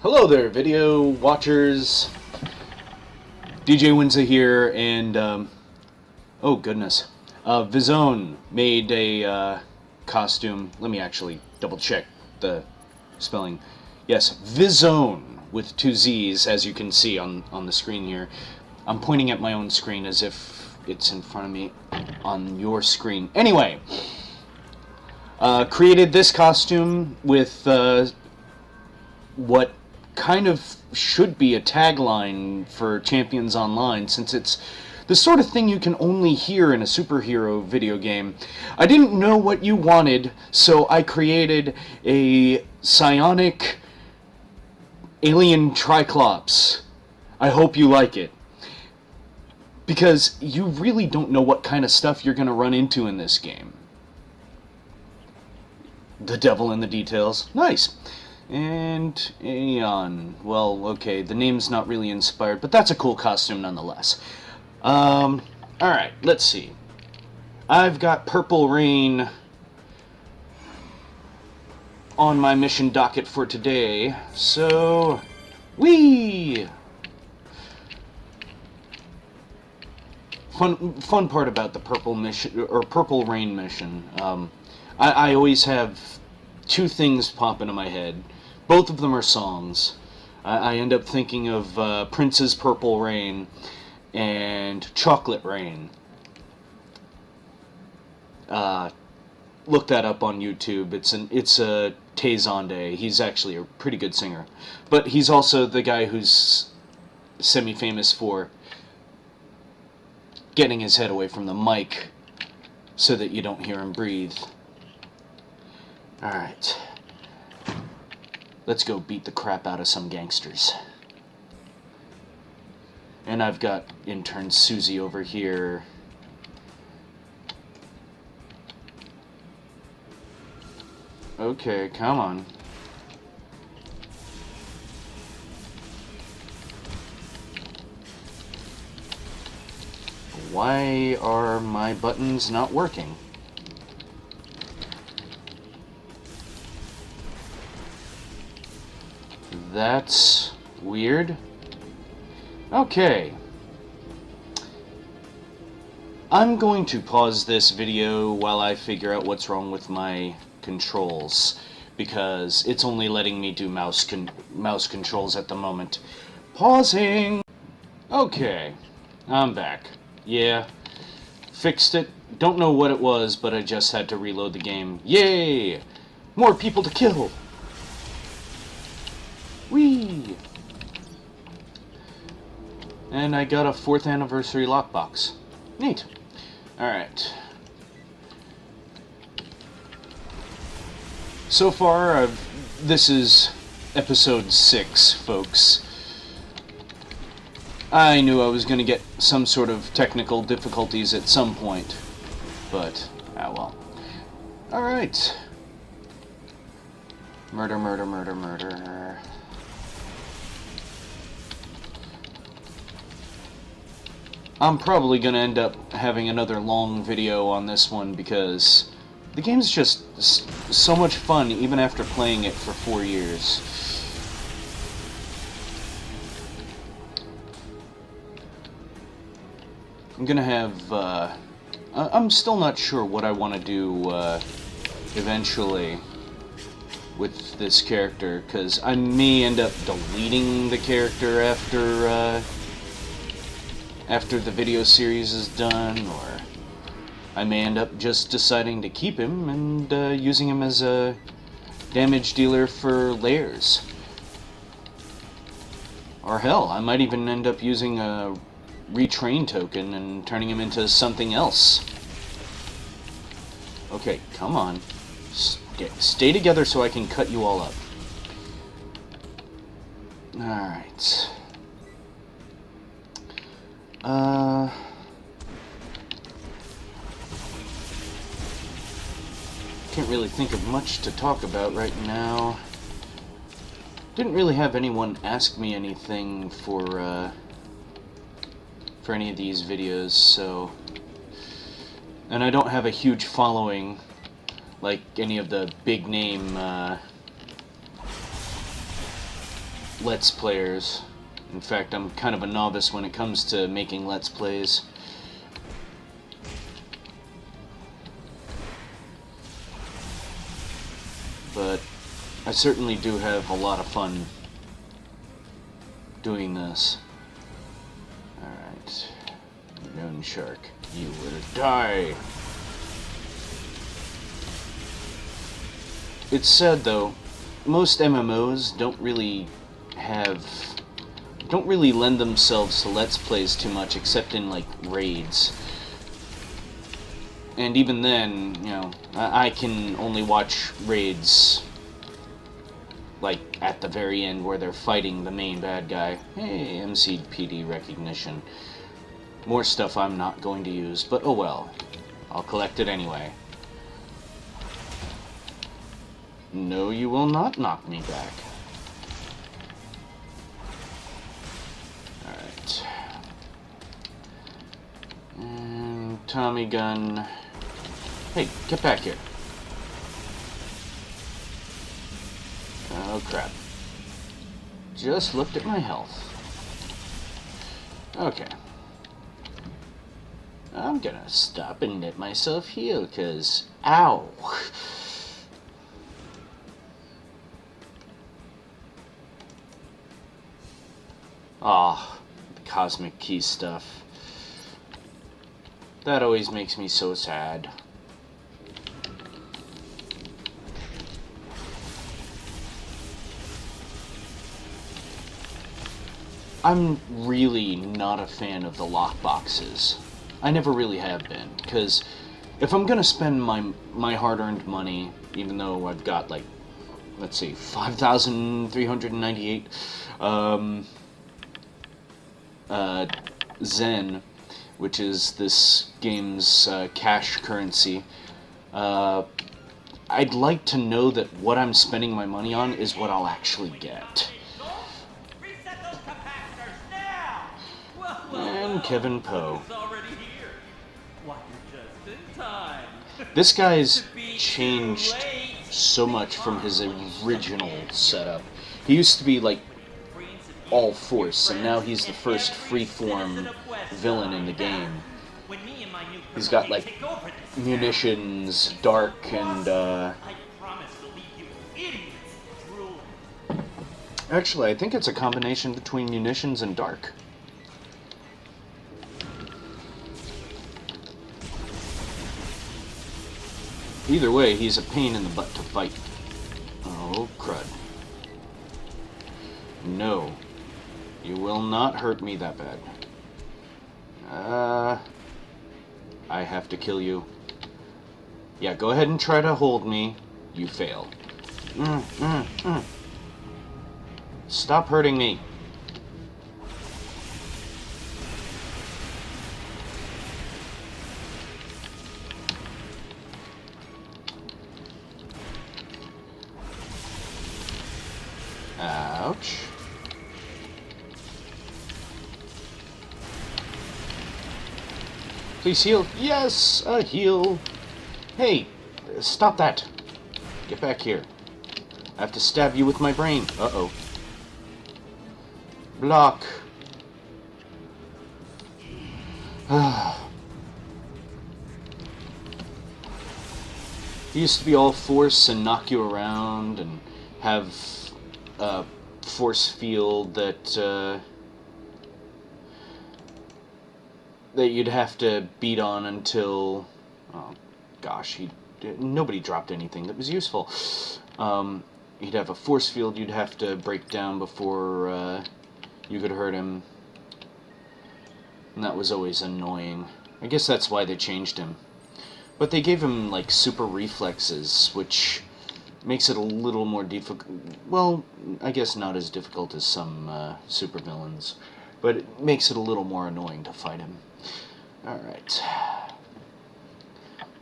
Hello there, video watchers. DJ Winza here, and oh goodness, Vizone made a costume. Let me actually double check the spelling. Yes, Vizone with two Z's, as you can see on the screen here. I'm pointing at my own screen as if it's in front of me on your screen. Anyway, created this costume with what kind of should be a tagline for Champions Online, since it's the sort of thing you can only hear in a superhero video game. I didn't know what you wanted, so I created a psionic alien Triclops. I hope you like it, because you really don't know what kind of stuff you're going to run into in this game. The devil in the details. Nice. And Aeon. Well, okay, the name's not really inspired, but that's a cool costume nonetheless. Alright, let's see. I've got Purple Rain on my mission docket for today, so... Whee! Fun part about the Purple mission, or Purple Rain mission, I always have two things pop into my head. Both of them are songs. I end up thinking of Prince's Purple Rain and Chocolate Rain. Look that up on YouTube. It's a Tay-Zonday. He's actually a pretty good singer. But he's also the guy who's semi-famous for getting his head away from the mic so that you don't hear him breathe. Alright. Let's go beat the crap out of some gangsters. And I've got intern Susie over here. Okay, come on. Why are my buttons not working? That's weird. Okay. I'm going to pause this video while I figure out what's wrong with my controls, because it's only letting me do mouse controls at the moment. Pausing! Okay. I'm back. Yeah. Fixed it. Don't know what it was, but I just had to reload the game. Yay! More people to kill! Whee! And I got a 4th anniversary lockbox. Neat. Alright. So far, this is episode 6, folks. I knew I was going to get some sort of technical difficulties at some point, but, ah well. Alright. Murder, murder, murder, murder. I'm probably going to end up having another long video on this one, because the game's just so much fun even after playing it for 4 years. I'm going to have... I'm still not sure what I want to do eventually with this character, because I may end up deleting the character after the video series is done, or I may end up just deciding to keep him and using him as a damage dealer for layers. Or hell, I might even end up using a retrain token and turning him into something else. Okay, come on. Stay together so I can cut you all up. Alright. Can't really think of much to talk about right now. Didn't really have anyone ask me anything for any of these videos, so... And I don't have a huge following like any of the big name Let's Players. In fact, I'm kind of a novice when it comes to making Let's Plays. But I certainly do have a lot of fun doing this. Alright. Known Shark, you will die. It's sad though, most MMOs don't really lend themselves to Let's Plays too much, except in like raids. And even then, you know, I can only watch raids like at the very end where they're fighting the main bad guy. Hey, MCPD recognition. More stuff I'm not going to use, but oh well. I'll collect it anyway. No, you will not knock me back. Alright. And Tommy gun. Hey, get back here. Oh crap. Just looked at my health. Okay. I'm gonna stop and let myself heal, cause ow. Ah, the cosmic key stuff. That always makes me so sad. I'm really not a fan of the lockboxes. I never really have been, because if I'm gonna spend my hard-earned money, even though I've got like, let's see, 5,398 Zen, which is this game's cash currency, I'd like to know that what I'm spending my money on is what I'll actually get. And Kevin Poe. This guy's changed so much from his original setup. He used to be like all force, and now he's the first freeform villain in the game. He's got like munitions, dark, and actually I think it's a combination between munitions and dark. Either way, he's a pain in the butt to fight. Oh, crud. No. You will not hurt me that bad. I have to kill you. Yeah, go ahead and try to hold me. You fail. Stop hurting me. Ouch. Please heal. Yes, a heal. Hey, stop that. Get back here. I have to stab you with my brain. Uh-oh. Block. He used to be all force and knock you around and have a force field that you'd have to beat on until, oh gosh, nobody dropped anything that was useful. He'd have a force field you'd have to break down before you could hurt him, and that was always annoying. I guess that's why they changed him. But they gave him like super reflexes, which makes it a little more difficult. Well, I guess not as difficult as some super villains, but it makes it a little more annoying to fight him. Alright.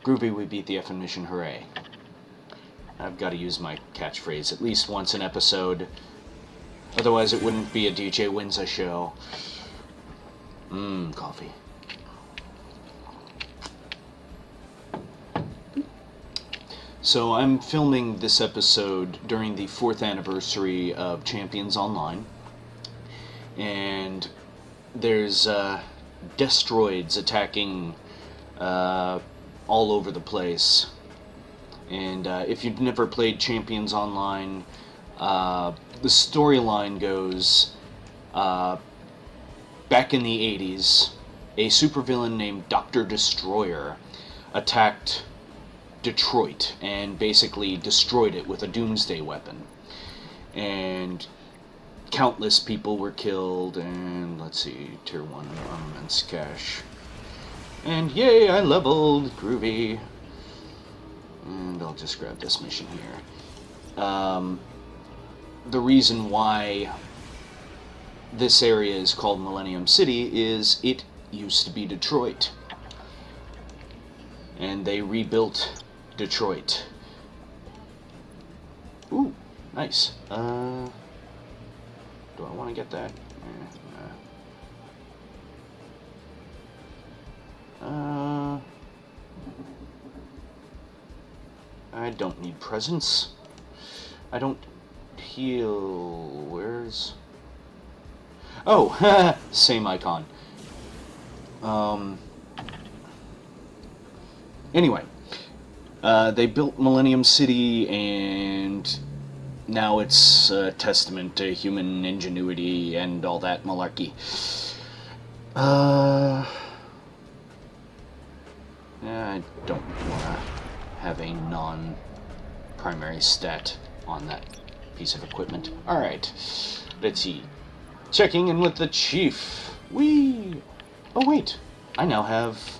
Groovy, we beat the effing mission, hooray. I've got to use my catchphrase at least once an episode, otherwise it wouldn't be a DJ Winza show. So I'm filming this episode during the 4th anniversary of Champions Online, and there's destroids attacking all over the place. And if you've never played Champions Online, the storyline goes, back in the 80s, a supervillain named Dr. Destroyer attacked Detroit and basically destroyed it with a doomsday weapon. And countless people were killed, and let's see, Tier 1 armaments cache. And yay, I leveled, groovy. And I'll just grab this mission here. The reason why this area is called Millennium City is it used to be Detroit. And they rebuilt Detroit. Ooh, nice. Do I want to get that? I don't need presents. I don't heal. Where's... Oh, same icon. Anyway, they built Millennium City, and now it's a testament to human ingenuity and all that malarkey. I don't want to have a non-primary stat on that piece of equipment. Alright, let's see. Checking in with the chief. Whee! Oh wait, I now have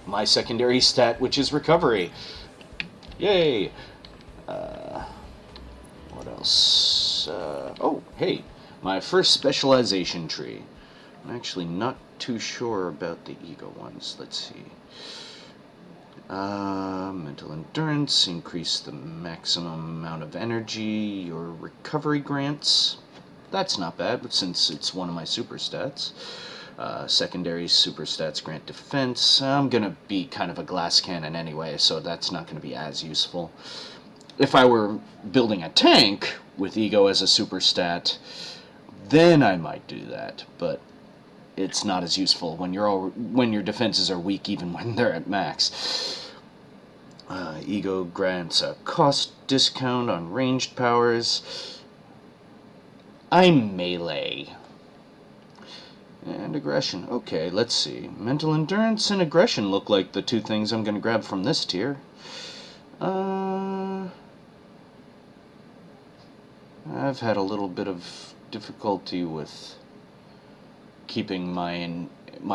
my secondary stat, which is recovery. Yay! What else? Oh, hey, my first specialization tree. I'm actually not too sure about the ego ones. Let's see. Mental endurance, increase the maximum amount of energy, your recovery grants. That's not bad, since it's one of my super stats. Secondary super stats grant defense. I'm gonna be kind of a glass cannon anyway, so that's not gonna be as useful. If I were building a tank with ego as a super stat, then I might do that, but it's not as useful when your defenses are weak, even when they're at max. Ego grants a cost discount on ranged powers. I'm melee. And aggression. Okay, let's see. Mental endurance and aggression look like the two things I'm going to grab from this tier. I've had a little bit of difficulty with keeping my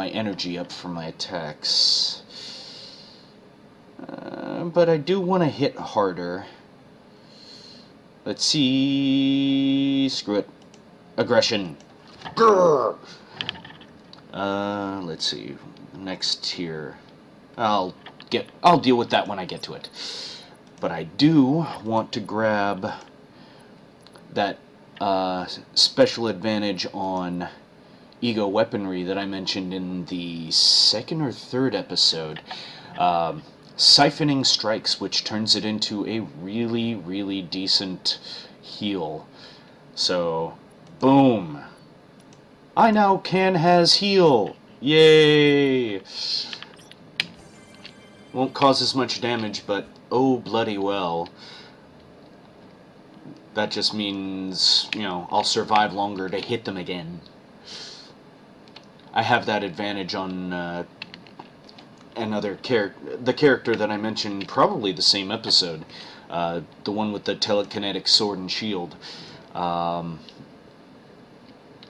energy up for my attacks. But I do want to hit harder. Let's see. Screw it. Aggression. Grrr! Let's see. Next tier. I'll deal with that when I get to it. But I do want to grab that special advantage on ego weaponry that I mentioned in the 2nd or 3rd episode. Siphoning Strikes, which turns it into a really, really decent heal. So, boom. I now has heal. Yay! Won't cause as much damage, but oh bloody well. That just means, I'll survive longer to hit them again. I have that advantage on the character that I mentioned probably the same episode, the one with the telekinetic sword and shield.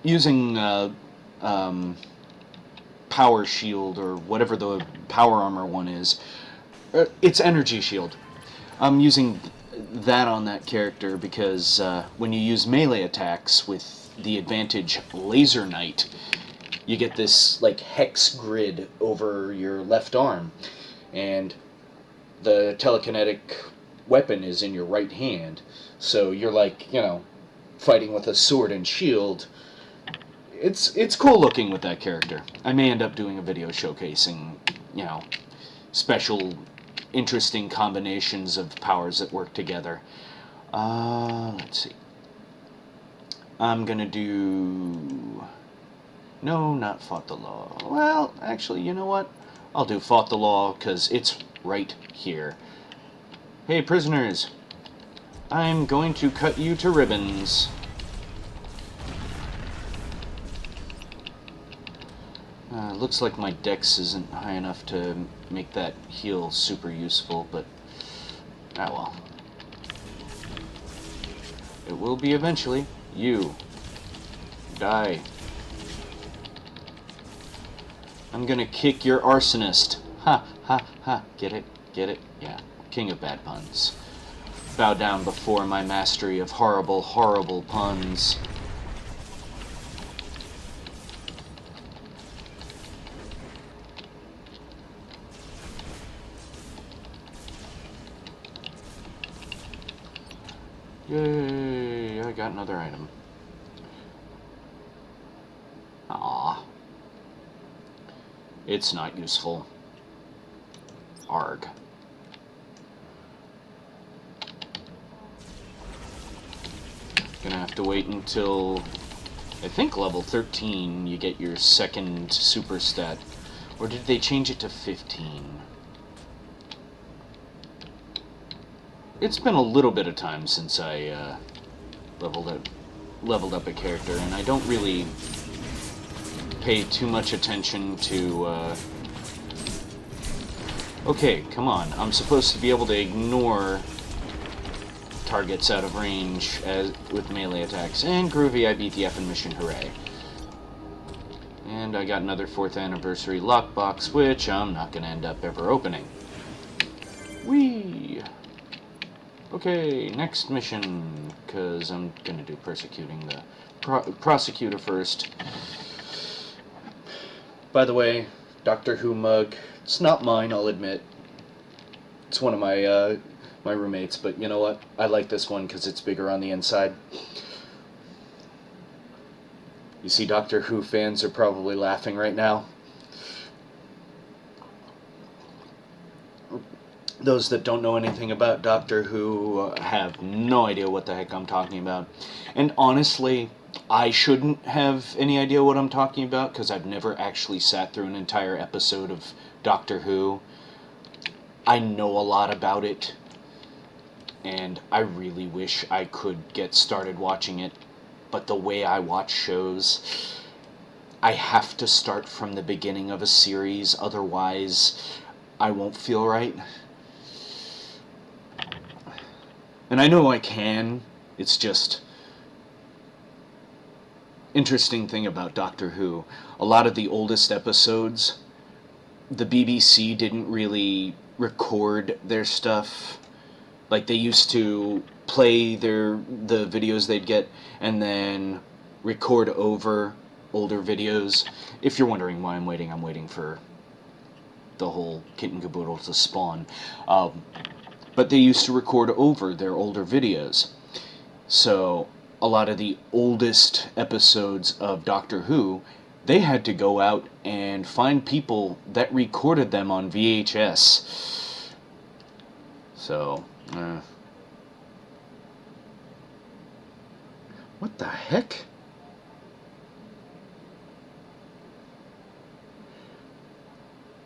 Using power shield, or whatever the power armor one is, it's energy shield. I'm using that on that character because when you use melee attacks with the advantage Laser Knight, you get this like hex grid over your left arm, and the telekinetic weapon is in your right hand, so you're like, fighting with a sword and shield. It's cool looking with that character. I may end up doing a video showcasing, special interesting combinations of powers that work together. Let's see. I'm gonna do... No, not Fought the Law. Well, actually, you know what? I'll do Fought the Law, because it's right here. Hey, prisoners. I'm going to cut you to ribbons. Looks like my dex isn't high enough to make that heal super useful, but... ah, well. It will be eventually. You. Die. I'm gonna kick your arsonist. Ha, ha, ha. Get it? Get it? Yeah. King of bad puns. Bow down before my mastery of horrible, horrible puns. Yay, I got another item. Ah, it's not useful. Arg. Gonna have to wait until, I think, level 13 you get your second super stat. Or did they change it to 15? It's been a little bit of time since I leveled up a character, and I don't really pay too much attention to... Okay, come on. I'm supposed to be able to ignore targets out of range with melee attacks. And groovy, I beat the effing mission, hooray. And I got another 4th anniversary lockbox, which I'm not going to end up ever opening. Whee! Okay, next mission, because I'm going to do persecuting the prosecutor first. By the way, Doctor Who mug, it's not mine, I'll admit. It's one of my my roommates, but you know what? I like this one because it's bigger on the inside. You see, Doctor Who fans are probably laughing right now. Those that don't know anything about Doctor Who have no idea what the heck I'm talking about. And honestly, I shouldn't have any idea what I'm talking about because I've never actually sat through an entire episode of Doctor Who. I know a lot about it, and I really wish I could get started watching it, but the way I watch shows, I have to start from the beginning of a series, otherwise I won't feel right. And I know I can, it's just... Interesting thing about Doctor Who, a lot of the oldest episodes, the BBC didn't really record their stuff. Like, they used to play the videos they'd get and then record over older videos. If you're wondering why I'm waiting for the whole kit and caboodle to spawn. But they used to record over their older videos. So a lot of the oldest episodes of Doctor Who, they had to go out and find people that recorded them on VHS. So, what the heck?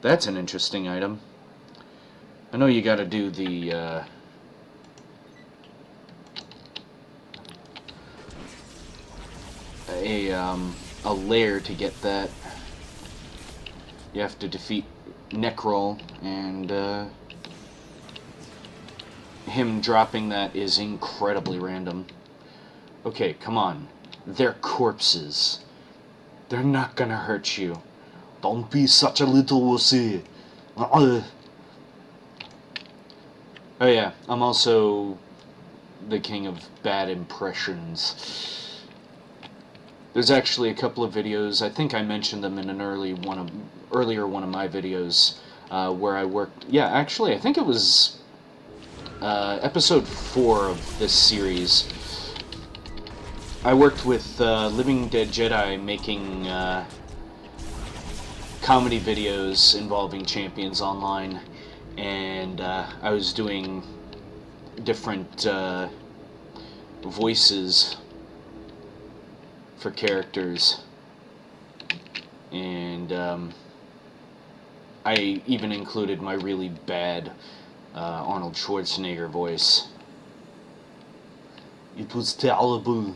That's an interesting item. I know you gotta do the, a lair to get that. You have to defeat Necrol, and him dropping that is incredibly random. Okay, come on. They're corpses. They're not gonna hurt you. Don't be such a little wussy. Oh yeah, I'm also the king of bad impressions. There's actually a couple of videos, I think I mentioned them in an earlier one of my videos, where I worked... Yeah, actually, I think it was episode 4 of this series. I worked with Living Dead Jedi making comedy videos involving Champions Online, and I was doing different voices for characters, and I even included my really bad Arnold Schwarzenegger voice. It was terrible.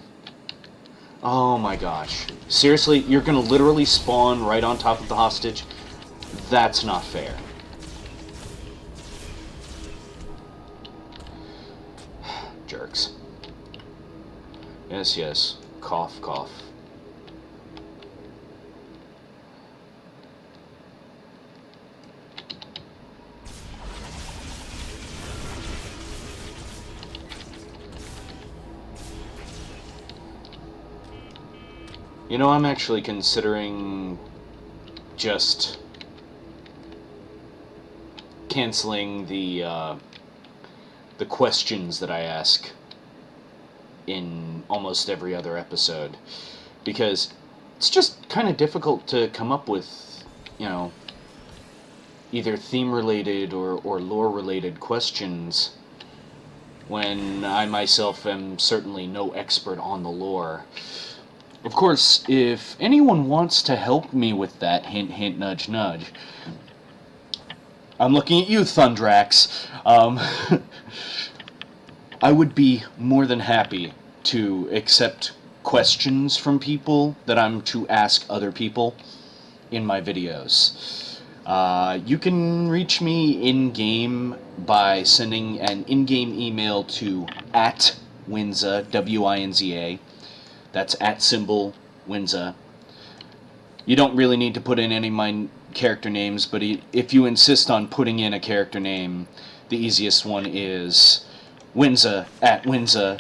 Oh my gosh. Seriously, you're gonna literally spawn right on top of the hostage? That's not fair. Jerks. Yes, yes. Cough, cough. You know, I'm actually considering just canceling the questions that I ask in almost every other episode, because it's just kind of difficult to come up with, you know, either theme-related or lore-related questions when I myself am certainly no expert on the lore. Of course, if anyone wants to help me with that, hint, hint, nudge, nudge, I'm looking at you, Thundrax. I would be more than happy to accept questions from people that I'm to ask other people in my videos. You can reach me in-game by sending an in-game email to @Winza, W-I-N-Z-A. That's @Winza. You don't really need to put in any of my character names, but if you insist on putting in a character name, the easiest one is Winza, @Winza.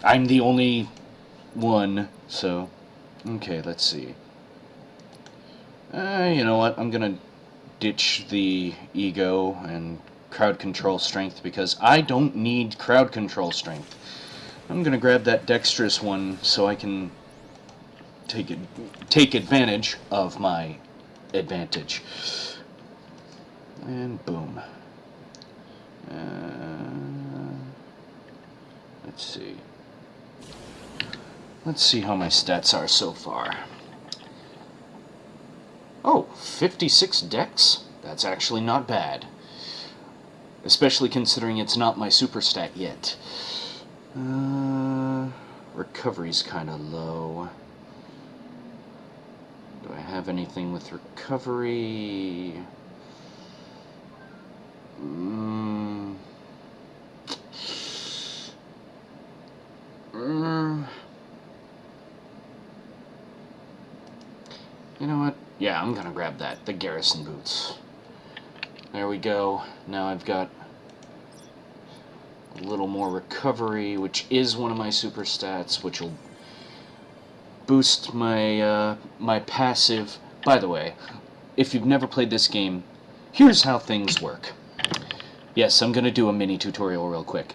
I'm the only one, so... Okay, let's see. You know what? I'm gonna ditch the ego and crowd control strength, because I don't need crowd control strength. I'm gonna grab that dexterous one so I can take advantage of my advantage. And boom. Let's see. Let's see how my stats are so far. Oh, 56 dex? That's actually not bad. Especially considering it's not my super stat yet. Recovery's kind of low. Do I have anything with recovery? You know what? Yeah, I'm gonna grab that. The garrison boots. There we go. Now I've got a little more recovery, which is one of my super stats, which will boost my my passive. By the way, if you've never played this game, here's how things work. Yes, I'm gonna do a mini tutorial real quick.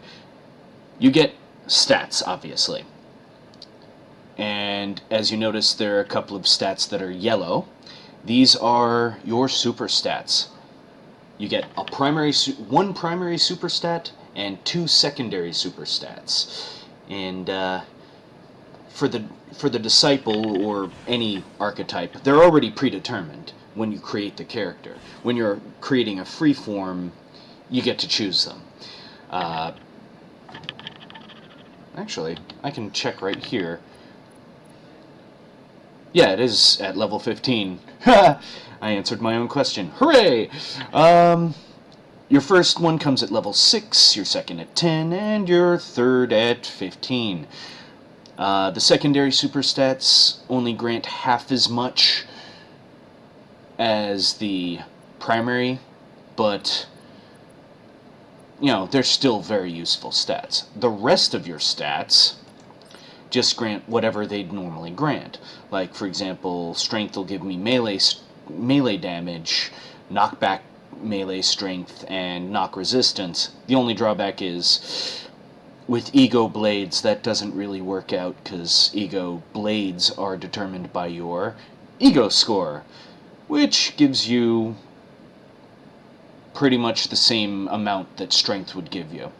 You get stats, obviously. And as you notice, there are a couple of stats that are yellow. These are your super stats. You get one primary super stat and 2 secondary super stats. And for the disciple or any archetype, they're already predetermined when you create the character. When you're creating a free form, you get to choose them. Actually, I can check right here. Yeah, it is at level 15. I answered my own question. Hooray! Your first one comes at level 6, your second at 10, and your third at 15. The secondary super stats only grant half as much as the primary, but, you know, they're still very useful stats. The rest of your stats just grant whatever they'd normally grant. Like, for example, strength will give me melee damage, knockback melee strength, and knock resistance. The only drawback is, with ego blades, that doesn't really work out, because ego blades are determined by your ego score, which gives you pretty much the same amount that strength would give you.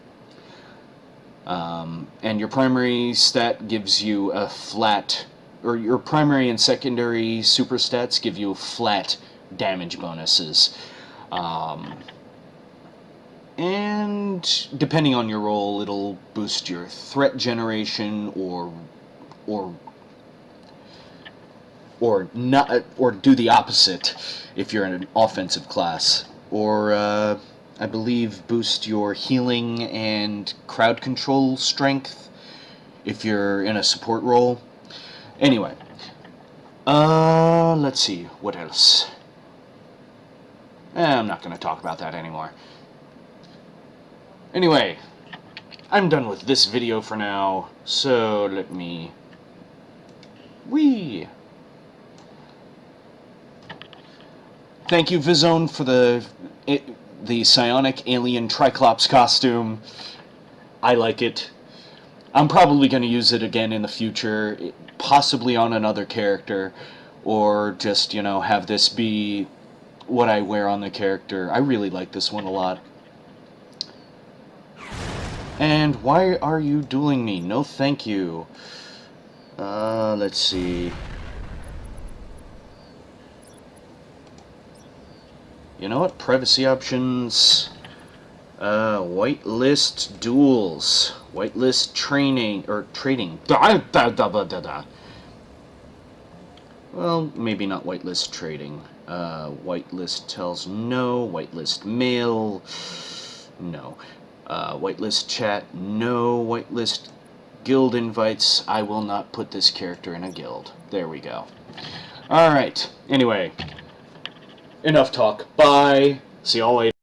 And your primary stat gives you a flat, or your primary and secondary super stats give you flat damage bonuses. And depending on your role, it'll boost your threat generation or not, or do the opposite if you're in an offensive class, or I believe boost your healing and crowd control strength if you're in a support role. Anyway, let's see, what else? I'm not going to talk about that anymore. Anyway, I'm done with this video for now, so let me... Thank you, Vizone, for the psionic alien Triclops costume. I like it. I'm probably going to use it again in the future, possibly on another character, or just, you know, have this be what I wear on the character. I really like this one a lot. And why are you dueling me? No thank you. Let's see. You know what? Privacy options. Whitelist duels. Whitelist training, or trading. Well, maybe not whitelist trading. Whitelist tells no. Whitelist mail. No. Whitelist chat. No. Whitelist guild invites. I will not put this character in a guild. There we go. Alright. Anyway. Enough talk. Bye. See y'all later.